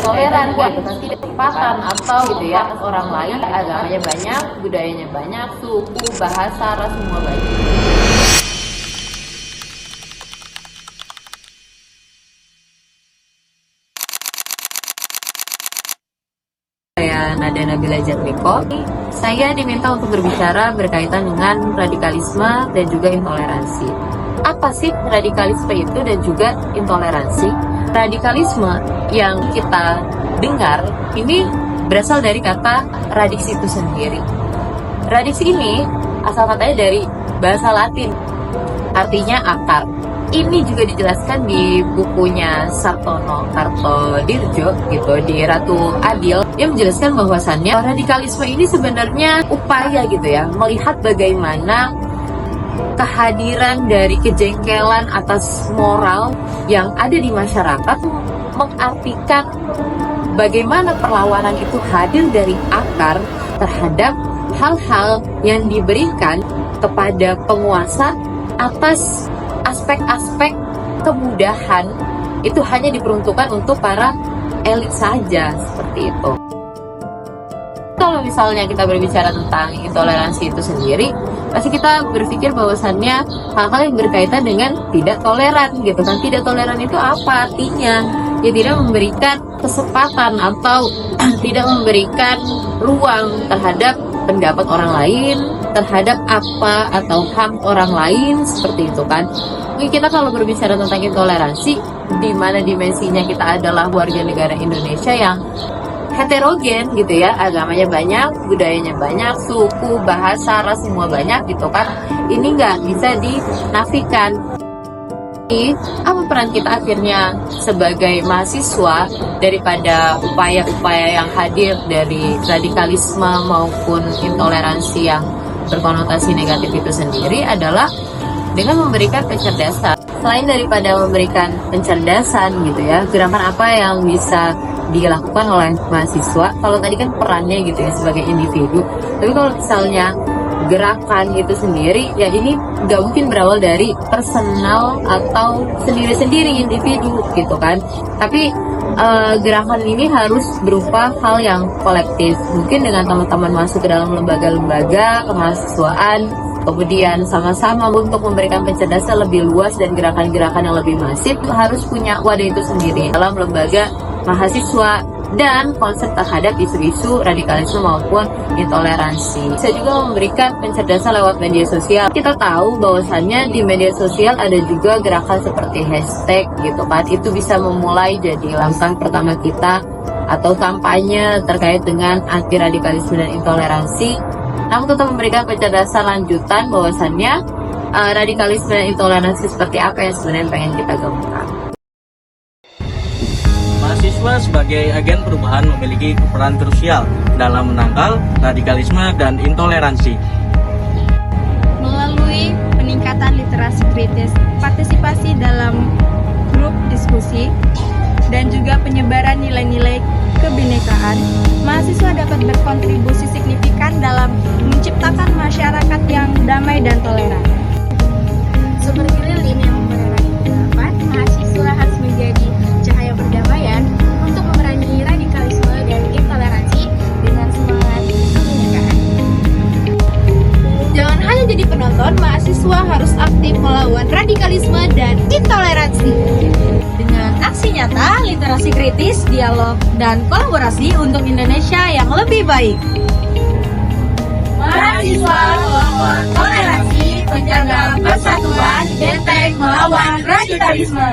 toleran gitu kan, tidak kesempatan atau gitu ya atas orang lain, agamanya banyak, budayanya banyak, suku, bahasa, ras, semua banyak. Saya Nada Nabila Jatmiko. Saya diminta untuk berbicara berkaitan dengan radikalisme dan juga intoleransi. Apa sih radikalisme itu dan juga intoleransi? Radikalisme yang kita dengar ini berasal dari kata radiksi itu sendiri. Radiksi ini asal katanya dari bahasa Latin, artinya akar. Ini juga dijelaskan di bukunya Sartono Kartodirjo gitu, di Ratu Adil, yang menjelaskan bahwasannya radikalisme ini sebenarnya upaya gitu ya, melihat bagaimana kehadiran dari kejengkelan atas moral yang ada di masyarakat, mengartikan bagaimana perlawanan itu hadir dari akar terhadap hal-hal yang diberikan kepada penguasa atas aspek-aspek kemudahan itu hanya diperuntukkan untuk para elit saja, seperti itu. Kalau misalnya kita berbicara tentang intoleransi itu sendiri, pasti kita berpikir bahwasannya hal-hal yang berkaitan dengan tidak toleran gitu kan. Tidak toleran itu apa artinya? Ya tidak memberikan kesempatan atau tidak memberikan ruang terhadap pendapat orang lain, terhadap apa atau HAM orang lain, seperti itu kan. Mungkin kita kalau berbicara tentang intoleransi, di mana dimensinya kita adalah warga negara Indonesia yang heterogen gitu ya, agamanya banyak, budayanya banyak, suku, bahasa, ras, semua banyak gitu kan. Ini nggak bisa dinafikan. Apa peran kita akhirnya sebagai mahasiswa daripada upaya-upaya yang hadir dari radikalisme maupun intoleransi yang berkonotasi negatif itu sendiri adalah dengan memberikan pencerdasan. Selain daripada memberikan pencerdasan gitu ya, gerakan apa yang bisa dilakukan oleh mahasiswa? Kalau tadi kan perannya gitu ya sebagai individu, tapi kalau misalnya gerakan itu sendiri, ya ini nggak mungkin berawal dari personal atau sendiri-sendiri individu gitu kan, tapi gerakan ini harus berupa hal yang kolektif. Mungkin dengan teman-teman masuk ke dalam lembaga-lembaga kemahasiswaan, kemudian sama-sama untuk memberikan pencerdasan lebih luas dan gerakan-gerakan yang lebih masif, harus punya wadah itu sendiri dalam lembaga mahasiswa dan konsep terhadap isu-isu radikalisme maupun intoleransi. Bisa juga memberikan pencerdasan lewat media sosial. Kita tahu bahwasannya di media sosial ada juga gerakan seperti hashtag gitu kan. Itu bisa memulai jadi langkah pertama kita atau kampanye terkait dengan anti radikalisme dan intoleransi. Namun tetap memberikan pencerdasan lanjutan bahwasannya radikalisme dan intoleransi seperti apa yang sebenarnya pengen kita gabungkan. Mahasiswa sebagai agen perubahan memiliki peran krusial dalam menangkal radikalisme dan intoleransi. Melalui peningkatan literasi kritis, partisipasi dalam grup diskusi, dan juga penyebaran nilai-nilai kebinekaan, mahasiswa dapat berkontribusi signifikan dalam menciptakan masyarakat yang damai dan toleran. Seperti lilin yang menerangi kegelapan, mahasiswa harus menjadi cahaya perdamaian untuk memerangi radikalisme dan intoleransi dengan semangat kebinekaan. Jangan hanya jadi penonton, mahasiswa harus aktif melawan radikalisme dan intoleransi. Dengan aksi nyata, literasi kritis, dialog, dan kolaborasi untuk Indonesia yang lebih baik. Mahasiswa melawan toleransi, penjaga persatuan, benteng melawan radikalisme.